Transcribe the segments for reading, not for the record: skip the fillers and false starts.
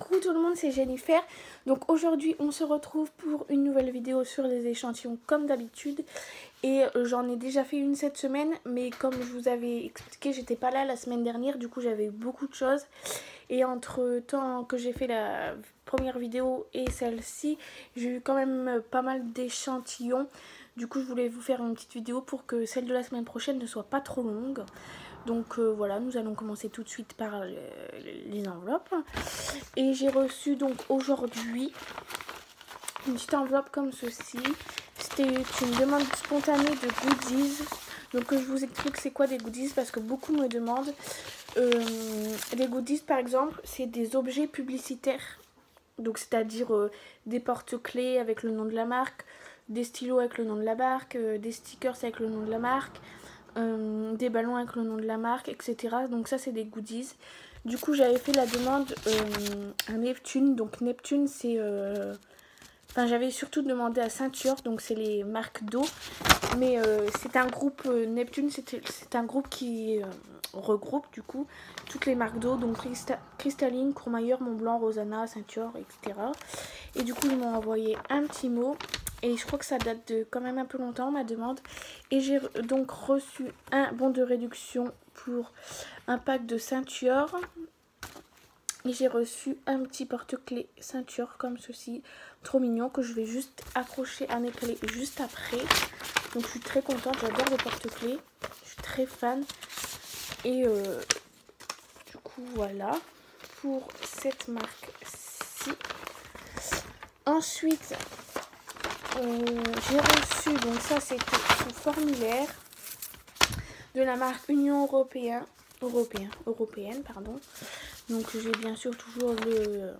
Coucou tout le monde, c'est Jennifer. Donc aujourd'hui on se retrouve pour une nouvelle vidéo sur les échantillons comme d'habitude. Et j'en ai déjà fait une cette semaine, mais comme je vous avais expliqué, j'étais pas là la semaine dernière, du coup j'avais beaucoup de choses. Et entre temps que j'ai fait la première vidéo et celle-ci, j'ai eu quand même pas mal d'échantillons. Du coup je voulais vous faire une petite vidéo pour que celle de la semaine prochaine ne soit pas trop longue. Donc voilà, nous allons commencer tout de suite par les enveloppes. Et j'ai reçu donc aujourd'hui une petite enveloppe comme ceci. C'était une demande spontanée de goodies. Donc je vous explique c'est quoi des goodies parce que beaucoup me demandent. Les goodies par exemple, c'est des objets publicitaires. Donc c'est-à-dire des porte-clés avec le nom de la marque, des stylos avec le nom de la marque, des stickers avec le nom de la marque. Des ballons avec le nom de la marque, etc. Donc ça c'est des goodies. Du coup j'avais fait la demande à Neptune. Donc Neptune c'est... Enfin j'avais surtout demandé à Ceinture, donc c'est les marques d'eau. Mais c'est un groupe, Neptune c'est un groupe qui regroupe du coup toutes les marques d'eau. Donc Cristalline, Courmayeur, Montblanc, Rosanna, Ceinture, etc. Et du coup ils m'ont envoyé un petit mot. Et je crois que ça date de quand même un peu longtemps ma demande. Et j'ai donc reçu un bon de réduction pour un pack de ceintures. Et j'ai reçu un petit porte-clés ceinture comme ceci. Trop mignon que je vais juste accrocher à mes clés juste après. Donc je suis très contente, j'adore les porte-clés. Je suis très fan. Et du coup voilà pour cette marque-ci. Ensuite... j'ai reçu, donc ça c'était sous formulaire de la marque Union Européenne, pardon. Donc j'ai bien sûr toujours le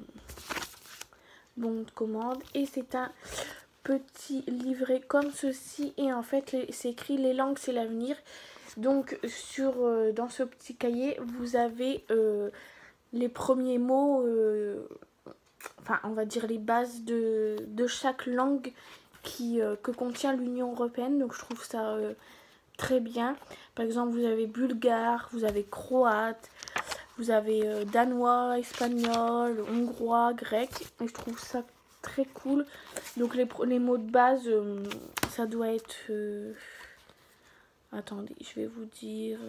bon de commande et c'est un petit livret comme ceci et en fait c'est écrit les langues c'est l'avenir. Donc dans ce petit cahier vous avez les premiers mots, enfin on va dire les bases de chaque langue que contient l'Union Européenne. Donc je trouve ça très bien. Par exemple vous avez bulgare, vous avez croate, vous avez danois, espagnol, hongrois, grec. Et je trouve ça très cool. Donc les mots de base, ça doit être... attendez, je vais vous dire...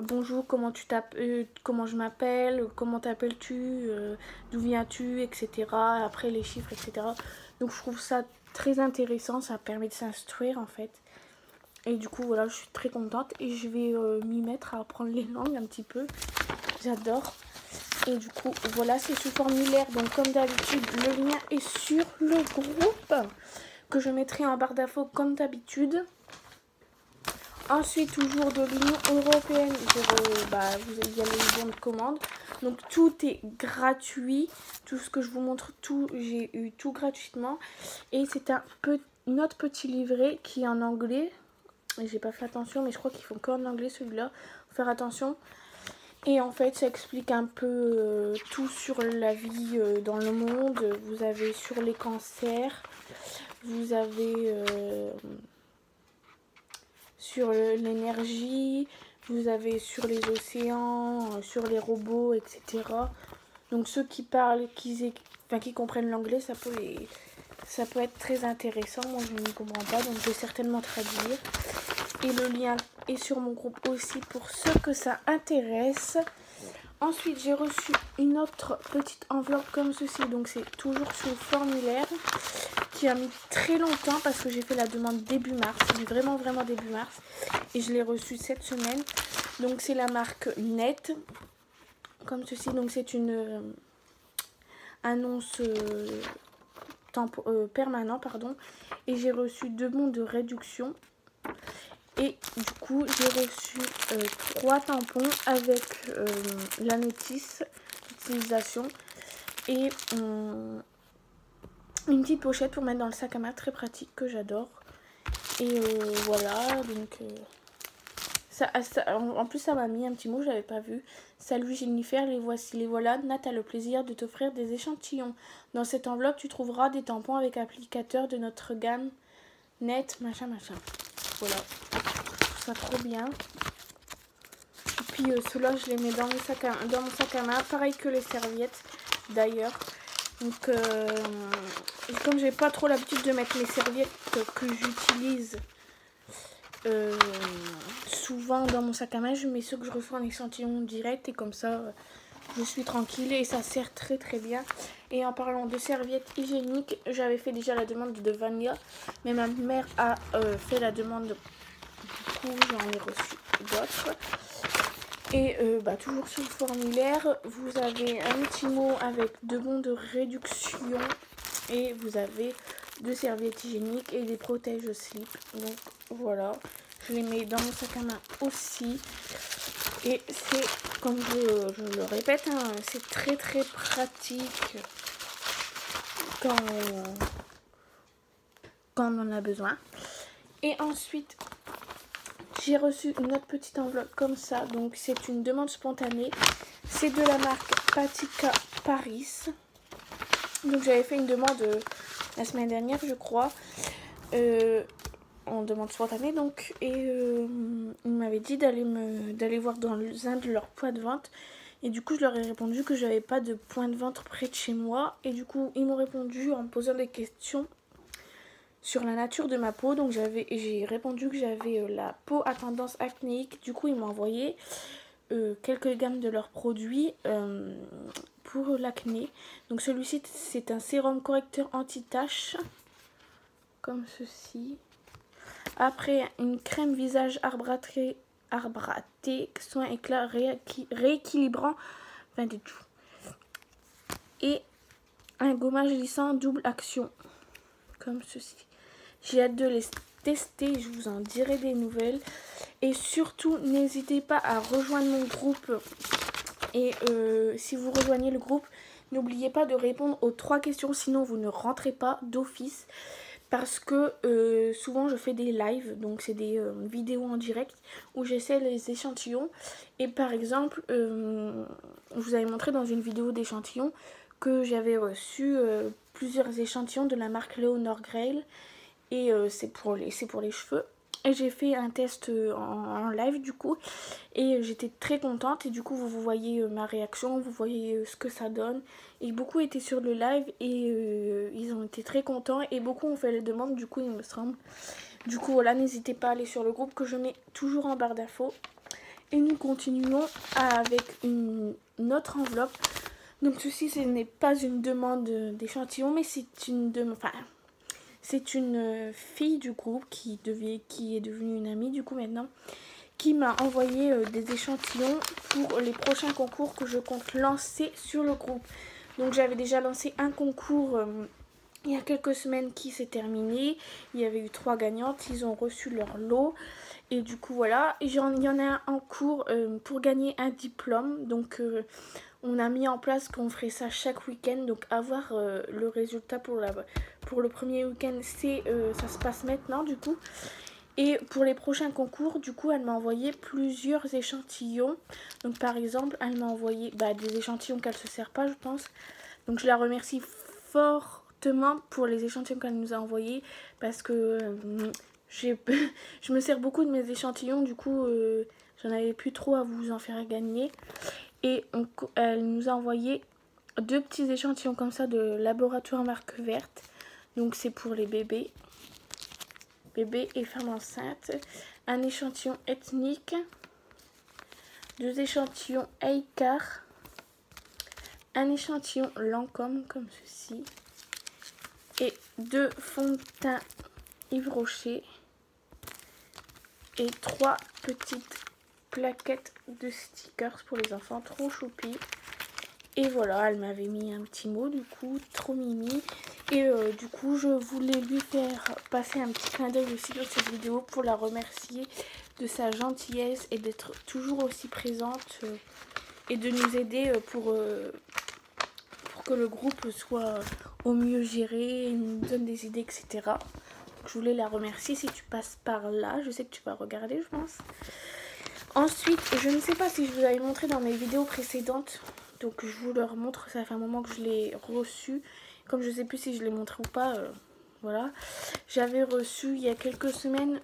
bonjour, comment tu t'appelles, comment je m'appelle, comment t'appelles-tu, d'où viens-tu, etc. Après les chiffres, etc. Donc je trouve ça très intéressant, ça permet de s'instruire en fait. Et du coup voilà, je suis très contente et je vais m'y mettre à apprendre les langues un petit peu. J'adore. Et du coup voilà, c'est sous formulaire. Donc comme d'habitude, le lien est sur le groupe que je mettrai en barre d'infos comme d'habitude. Ensuite, toujours de l'Union Européenne, il y a les bons de commande. Donc tout est gratuit. Tout ce que je vous montre, j'ai eu tout gratuitement. Et c'est un autre petit livret qui est en anglais. J'ai pas fait attention, mais je crois qu'ils font qu'en anglais celui-là. Faut faire attention. Et en fait, ça explique un peu tout sur la vie dans le monde. Vous avez sur les cancers. Vous avez... sur l'énergie, vous avez sur les océans, sur les robots, etc. Donc ceux qui parlent, qui comprennent l'anglais, ça peut être très intéressant. Moi je ne comprends pas, donc je vais certainement traduire. Et le lien est sur mon groupe aussi pour ceux que ça intéresse. Ensuite j'ai reçu une autre petite enveloppe comme ceci, donc c'est toujours sous formulaire, qui a mis très longtemps parce que j'ai fait la demande début mars, mais vraiment début mars, et je l'ai reçue cette semaine. Donc c'est la marque Net, comme ceci, donc c'est une annonce permanent, pardon, et j'ai reçu 2 bons de réduction. Et du coup, j'ai reçu 3 tampons avec la notice d'utilisation et une petite pochette pour mettre dans le sac à main, très pratique, que j'adore. Et voilà, donc en plus ça m'a mis un petit mot, je l'avais pas vu. Salut Jennifer, les voici, les voilà. Nat a le plaisir de t'offrir des échantillons. Dans cette enveloppe, tu trouveras des tampons avec applicateur de notre gamme Net, machin. Voilà. Ça trop bien. Et puis ceux-là, je les mets dans mon sac à main. Pareil que les serviettes, d'ailleurs. Donc, comme j'ai pas trop l'habitude de mettre mes serviettes que j'utilise souvent dans mon sac à main, je mets ceux que je reçois en échantillon direct. Et comme ça, je suis tranquille et ça sert très très bien. Et en parlant de serviettes hygiéniques, j'avais fait déjà la demande de Vania. Mais ma mère a fait la demande. Du coup, j'en ai reçu d'autres. Et toujours sur le formulaire, vous avez un petit mot avec 2 bons de réduction. Et vous avez 2 serviettes hygiéniques et des protèges slip. Donc voilà, je les mets dans mon sac à main aussi. Et c'est, comme je le répète, hein, c'est très très pratique quand on en a besoin. Et ensuite, j'ai reçu une autre petite enveloppe comme ça. Donc c'est une demande spontanée. C'est de la marque Patika Paris. Donc j'avais fait une demande la semaine dernière, je crois. En demande spontanée donc. Et ils m'avaient dit d'aller voir dans un de leurs points de vente. Et du coup je leur ai répondu que j'avais pas de point de vente près de chez moi. Et du coup ils m'ont répondu en me posant des questions sur la nature de ma peau. Donc j'ai répondu que j'avais la peau à tendance acnéique. Du coup ils m'ont envoyé quelques gammes de leurs produits pour l'acné. Donc celui-ci c'est un sérum correcteur anti-taches comme ceci. Après une crème visage arbraté soin éclat rééquilibrant, enfin du tout. Et un gommage lissant double action comme ceci. J'ai hâte de les tester, je vous en dirai des nouvelles. Et surtout, n'hésitez pas à rejoindre mon groupe. Et si vous rejoignez le groupe, n'oubliez pas de répondre aux 3 questions, sinon vous ne rentrez pas d'office. Parce que souvent je fais des lives, donc c'est des vidéos en direct où j'essaie les échantillons. Et par exemple, je vous avais montré dans une vidéo d'échantillons que j'avais reçu plusieurs échantillons de la marque Leonor Grail. Et c'est pour les cheveux. Et j'ai fait un test en live du coup. Et j'étais très contente. Et du coup vous voyez ma réaction, vous voyez ce que ça donne. Et beaucoup étaient sur le live et ils ont été très contents. Et beaucoup ont fait les demandes du coup il me semble. Du coup voilà, n'hésitez pas à aller sur le groupe que je mets toujours en barre d'infos. Et nous continuons avec une autre enveloppe. Donc ceci ce n'est pas une demande d'échantillon mais c'est une demande... Enfin, c'est une fille du groupe qui est devenue une amie du coup maintenant, qui m'a envoyé des échantillons pour les prochains concours que je compte lancer sur le groupe. Donc j'avais déjà lancé un concours il y a quelques semaines qui s'est terminé. Il y avait eu 3 gagnantes, ils ont reçu leur lot. Et du coup voilà, il y en a un en cours pour gagner un diplôme. Donc on a mis en place qu'on ferait ça chaque week-end. Donc avoir le résultat pour le premier week-end, ça se passe maintenant du coup. Et pour les prochains concours, du coup, elle m'a envoyé plusieurs échantillons. Donc par exemple, elle m'a envoyé des échantillons qu'elle se sert pas, je pense. Donc je la remercie fortement pour les échantillons qu'elle nous a envoyés. Parce que je me sers beaucoup de mes échantillons, du coup, j'en avais plus trop à vous en faire gagner. Et elle nous a envoyé 2 petits échantillons comme ça de laboratoire marque verte. Donc c'est pour les bébés et femmes enceintes. Un échantillon ethnique. 2 échantillons Eicar. Un échantillon Lancôme comme ceci. Et 2 fonds de teint Yves Rocher. Et 3 petites plaquettes de stickers pour les enfants, trop choupi. Et voilà, elle m'avait mis un petit mot du coup, trop mimi. Et du coup je voulais lui faire passer un petit clin d'œil aussi dans cette vidéo pour la remercier de sa gentillesse et d'être toujours aussi présente et de nous aider pour que le groupe soit au mieux géré, nous donne des idées, etc. Donc, je voulais la remercier si tu passes par là. Je sais que tu vas regarder, je pense. Ensuite, je ne sais pas si je vous avais montré dans mes vidéos précédentes. Donc je vous le remontre, ça fait un moment que je l'ai reçu. Comme je ne sais plus si je l'ai montré ou pas, voilà. J'avais reçu il y a quelques semaines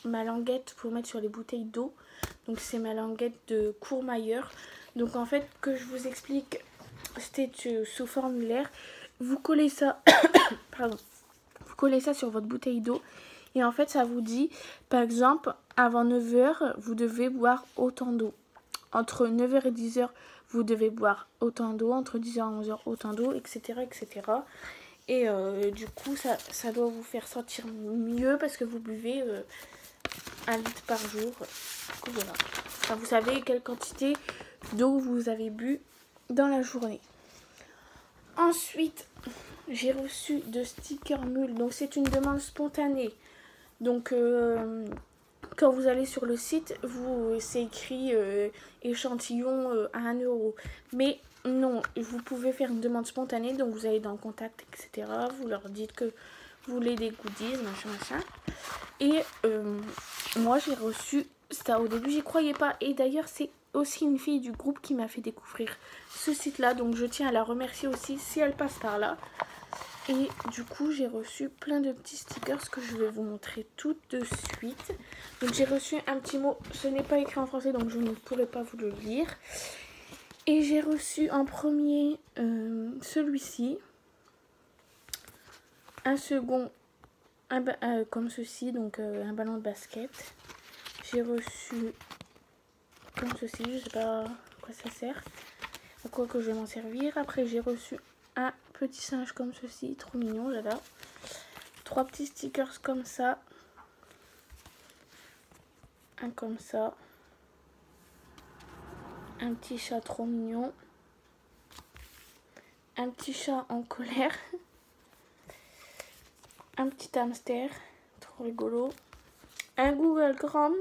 ma languette pour mettre sur les bouteilles d'eau. Donc c'est ma languette de Courmayeur. Donc en fait, que je vous explique, c'était sous formulaire. Vous collez ça, pardon, vous collez ça sur votre bouteille d'eau. Et en fait, ça vous dit, par exemple, avant 9 h, vous devez boire autant d'eau. Entre 9 h et 10 h, vous devez boire autant d'eau. Entre 10 h et 11 h, autant d'eau, etc., etc. Et du coup, ça doit vous faire sentir mieux parce que vous buvez 1 litre par jour. Du coup, voilà. Enfin, vous savez quelle quantité d'eau vous avez bu dans la journée. Ensuite, j'ai reçu de stickers mules. Donc, c'est une demande spontanée. Donc, quand vous allez sur le site, c'est écrit échantillon à 1 €. Mais non, vous pouvez faire une demande spontanée. Donc, vous allez dans le contact, etc. Vous leur dites que vous voulez des goodies, machin. Et moi, j'ai reçu ça. Au début, j'y croyais pas. Et d'ailleurs, c'est aussi une fille du groupe qui m'a fait découvrir ce site-là. Donc, je tiens à la remercier aussi si elle passe par là. Et du coup, j'ai reçu plein de petits stickers que je vais vous montrer tout de suite. Donc, j'ai reçu un petit mot. Ce n'est pas écrit en français, donc je ne pourrai pas vous le lire. Et j'ai reçu en premier celui-ci. Un second, comme ceci, donc un ballon de basket. J'ai reçu comme ceci, je sais pas à quoi ça sert, à quoi que je vais m'en servir. Après, j'ai reçu un petit singe comme ceci, trop mignon, j'adore. 3 petits stickers comme ça. Un comme ça. Un petit chat trop mignon. Un petit chat en colère. Un petit hamster, trop rigolo. Un Google Chrome.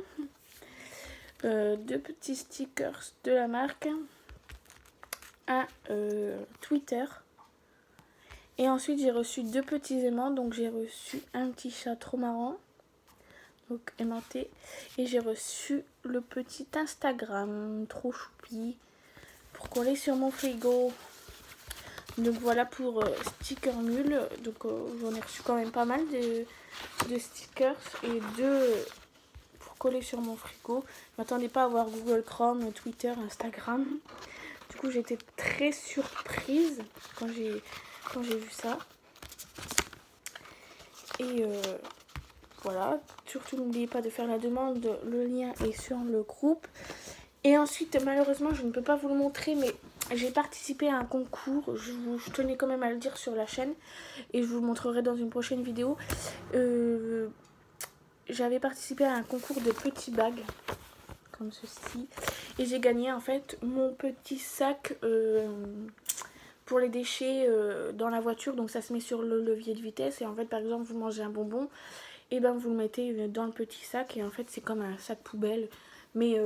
2 petits stickers de la marque. Un Twitter. Et ensuite, j'ai reçu 2 petits aimants. Donc, j'ai reçu un petit chat trop marrant. Donc, aimanté. Et j'ai reçu le petit Instagram. Trop choupi. Pour coller sur mon frigo. Donc, voilà pour sticker mule. Donc, j'en ai reçu quand même pas mal de stickers. Et 2 pour coller sur mon frigo. Je m'attendais pas à voir Google Chrome, Twitter, Instagram. Du coup, j'étais très surprise quand j'ai vu ça. Et voilà, surtout n'oubliez pas de faire la demande, le lien est sur le groupe. Et ensuite, malheureusement, je ne peux pas vous le montrer, mais j'ai participé à un concours. Je tenais quand même à le dire sur la chaîne et je vous le montrerai dans une prochaine vidéo. J'avais participé à un concours de petits bags comme ceci et j'ai gagné en fait mon petit sac pour les déchets dans la voiture. Donc ça se met sur le levier de vitesse et en fait par exemple vous mangez un bonbon et ben vous le mettez dans le petit sac et en fait c'est comme un sac poubelle mais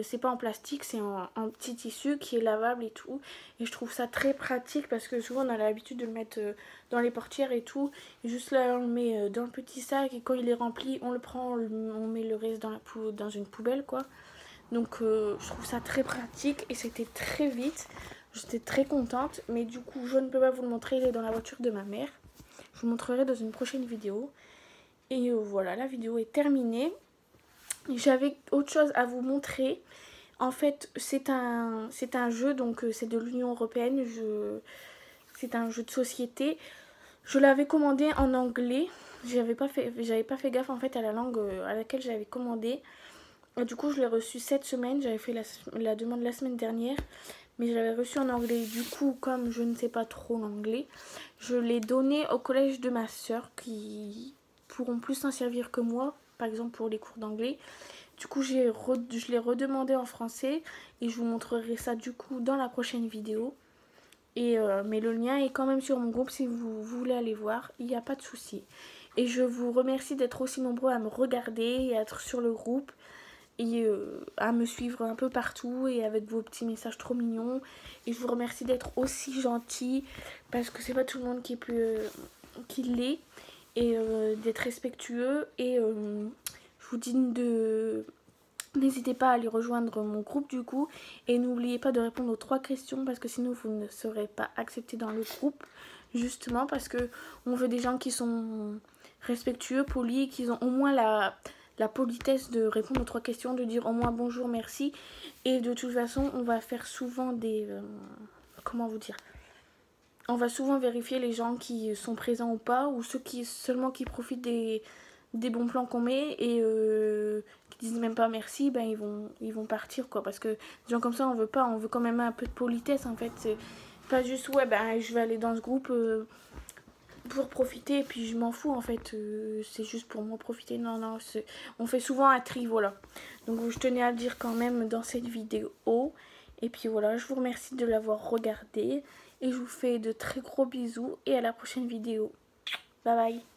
c'est pas en plastique, c'est en petit tissu qui est lavable et tout. Et je trouve ça très pratique parce que souvent on a l'habitude de le mettre dans les portières et tout. Et juste là on le met dans le petit sac et quand il est rempli on le prend, on met le reste dans une poubelle quoi. Donc je trouve ça très pratique et c'était très vite. J'étais très contente mais du coup je ne peux pas vous le montrer, il est dans la voiture de ma mère. Je vous montrerai dans une prochaine vidéo. Et voilà, la vidéo est terminée. J'avais autre chose à vous montrer. En fait, c'est un jeu, donc c'est de l'Union Européenne. C'est un jeu de société. Je l'avais commandé en anglais. J'avais pas fait gaffe en fait à la langue à laquelle j'avais commandé. Et du coup, je l'ai reçu cette semaine. J'avais fait la demande la semaine dernière. Mais je l'avais reçu en anglais. Du coup, comme je ne sais pas trop l'anglais, je l'ai donné au collège de ma soeur qui pourront plus s'en servir que moi. Par exemple pour les cours d'anglais. Du coup je l'ai redemandé en français et je vous montrerai ça du coup dans la prochaine vidéo. Et mais le lien est quand même sur mon groupe si vous voulez aller voir, il n'y a pas de souci. Et je vous remercie d'être aussi nombreux à me regarder et à être sur le groupe et à me suivre un peu partout et avec vos petits messages trop mignons. Et je vous remercie d'être aussi gentil parce que c'est pas tout le monde qui l'est. Et d'être respectueux et je vous dis n'hésitez pas à aller rejoindre mon groupe du coup et n'oubliez pas de répondre aux 3 questions parce que sinon vous ne serez pas accepté dans le groupe, justement parce que on veut des gens qui sont respectueux, polis, qui ont au moins la politesse de répondre aux 3 questions, de dire au moins bonjour, merci. Et de toute façon, on va faire souvent des... comment vous dire? On va souvent vérifier les gens qui sont présents ou pas, ou ceux qui seulement qui profitent des bons plans qu'on met et qui disent même pas merci, ben ils vont partir quoi. Parce que des gens comme ça, on veut pas, on veut quand même un peu de politesse en fait. C'est pas juste ouais, ben je vais aller dans ce groupe pour profiter et puis je m'en fous en fait. C'est juste pour moi profiter. Non, non, on fait souvent un tri, voilà. Donc je tenais à le dire quand même dans cette vidéo. Et puis voilà, je vous remercie de l'avoir regardé. Et je vous fais de très gros bisous et à la prochaine vidéo. Bye bye.